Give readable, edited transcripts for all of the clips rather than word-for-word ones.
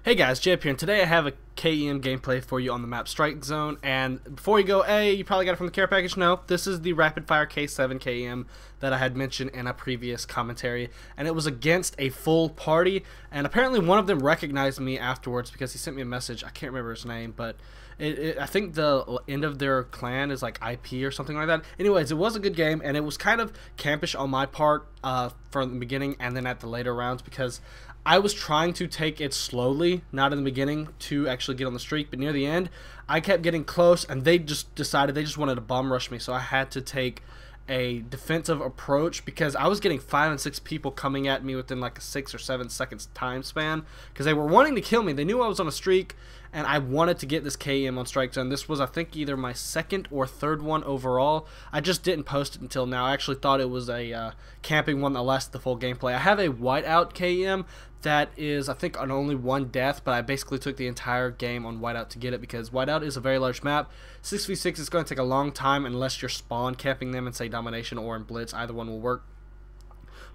Hey guys, Jhub here, and today I have a KEM gameplay for you on the map Strike Zone. And before you go, you probably got it from the care package. No, this is the rapid fire K7 KEM that I had mentioned in a previous commentary, and it was against a full party. And apparently one of them recognized me afterwards because he sent me a message. I can't remember his name, but I think the end of their clan is like IP or something like that. Anyways, it was a good game, and it was kind of campish on my part from the beginning and then at the later rounds, because I was trying to take it slowly, not in the beginning, to actually get on the streak, but near the end, I kept getting close, and they just decided they just wanted to bomb rush me, so I had to take a defensive approach because I was getting 5 and 6 people coming at me within like a 6 or 7 seconds time span because they were wanting to kill me. They knew I was on a streak, and I wanted to get this KEM on Strike Zone. This was, I think, either my second or third one overall. I just didn't post it until now. I actually thought it was a camping one that lasted the full gameplay. I have a whiteout KEM that is, I think, on only one death, but I basically took the entire game on whiteout to get it because whiteout is a very large map. 6v6 is going to take a long time unless you're spawn camping them in, say, domination or in blitz. Either one will work.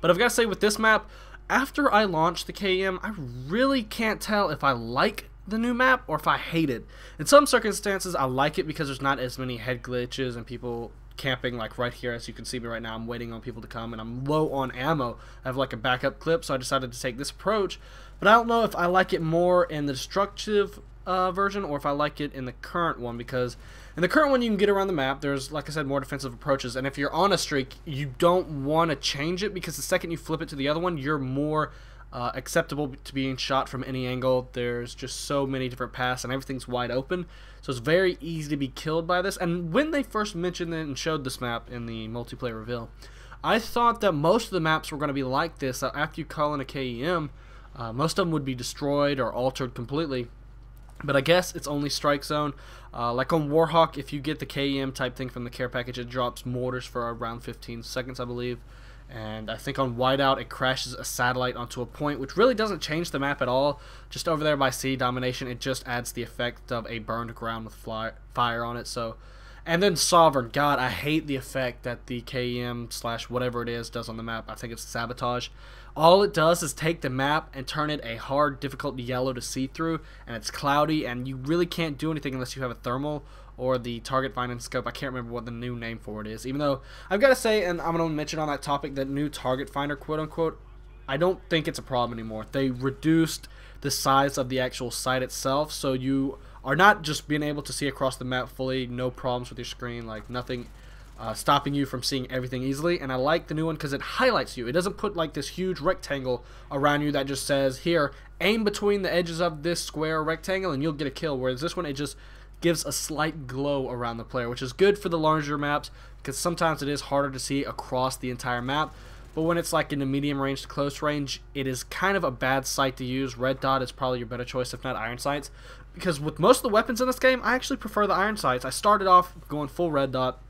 But I've got to say, with this map, after I launched the KEM, I really can't tell if I like the new map or if I hate it. In some circumstances, I like it because there's not as many head glitches and people camping like right here. As you can see me right now, I'm waiting on people to come, and I'm low on ammo. I have like a backup clip, so I decided to take this approach. But I don't know if I like it more in the destructive version or if I like it in the current one, because in the current one you can get around the map. There's, like I said, more defensive approaches, and if you're on a streak, you don't want to change it because the second you flip it to the other one, you're more acceptable to being shot from any angle. There's just so many different paths and everything's wide open, so it's very easy to be killed by this. And when they first mentioned it and showed this map in the multiplayer reveal, I thought that most of the maps were going to be like this. After you call in a KEM, most of them would be destroyed or altered completely, but I guess it's only Strike Zone. Like on Warhawk, if you get the KEM type thing from the care package, it drops mortars for around 15 seconds, I believe. And I think on whiteout it crashes a satellite onto a point, which really doesn't change the map at all. Just over there by C domination, it just adds the effect of a burned ground with fire on it. So, and then Sovereign, God, I hate the effect that the KEM / whatever it is does on the map. I think it's sabotage. All it does is take the map and turn it a hard, difficult yellow to see through, and it's cloudy, and you really can't do anything unless you have a thermal or the target finding scope. I can't remember what the new name for it is, even though I've got to say, and I'm going to mention on that topic, that new target finder, quote unquote, I don't think it's a problem anymore. They reduced the size of the actual site itself, so you are not just being able to see across the map fully, no problems with your screen, like nothing stopping you from seeing everything easily. And I like the new one because it highlights you. It doesn't put like this huge rectangle around you that just says, here, aim between the edges of this square rectangle and you'll get a kill, whereas this one, it just gives a slight glow around the player, which is good for the larger maps because sometimes it is harder to see across the entire map. But when it's like in the medium range to close range, it is kind of a bad sight to use. Red dot is probably your better choice, if not iron sights, because with most of the weapons in this game, I actually prefer the iron sights. I started off going full red dot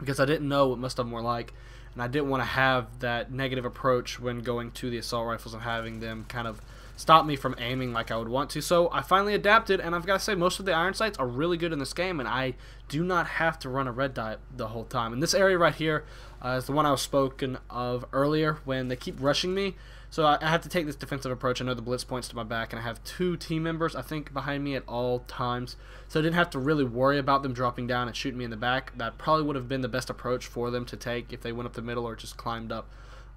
because I didn't know what most of them were like, and I didn't want to have that negative approach when going to the assault rifles and having them kind of stop me from aiming like I would want to. So I finally adapted, and I've got to say, most of the iron sights are really good in this game, and I do not have to run a red dot the whole time. And this area right here is the one I was spoken of earlier when they keep rushing me. So I have to take this defensive approach. I know the blitz points to my back, and I have 2 team members, I think, behind me at all times. So I didn't have to really worry about them dropping down and shooting me in the back. That probably would have been the best approach for them to take if they went up the middle or just climbed up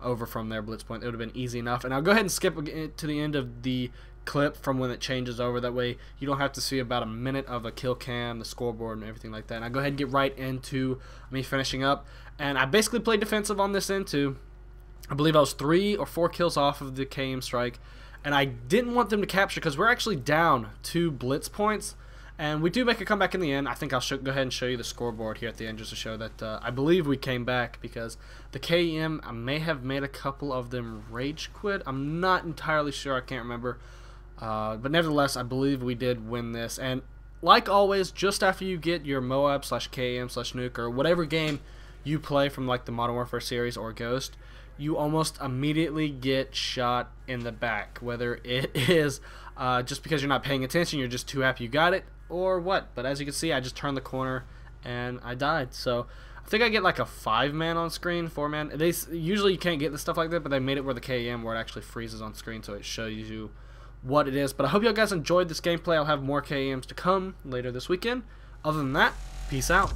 over from their blitz point. It would have been easy enough. And I'll go ahead and skip to the end of the clip from when it changes over. That way you don't have to see about a minute of a kill cam, the scoreboard, and everything like that. And I'll go ahead and get right into me finishing up. And I basically played defensive on this end too. I believe I was 3 or 4 kills off of the KEM strike, and I didn't want them to capture because we're actually down 2 blitz points, and we do make a comeback in the end. I think I'll go ahead and show you the scoreboard here at the end just to show that I believe we came back, because the KEM, I may have made a couple of them rage quit. I'm not entirely sure. I can't remember, but nevertheless, I believe we did win this. And like always, just after you get your Moab / KEM / Nuke or whatever game you play from like the Modern Warfare series or Ghost, you almost immediately get shot in the back, whether it is just because you're not paying attention, you're just too happy you got it, or what. But as you can see, I just turned the corner and I died. So I think I get like a 5-man on screen, 4-man. Usually you can't get the stuff like that, but they made it where the KEM, where it actually freezes on screen, so it shows you what it is. But I hope you guys enjoyed this gameplay. I'll have more KEMs to come later this weekend. Other than that, peace out.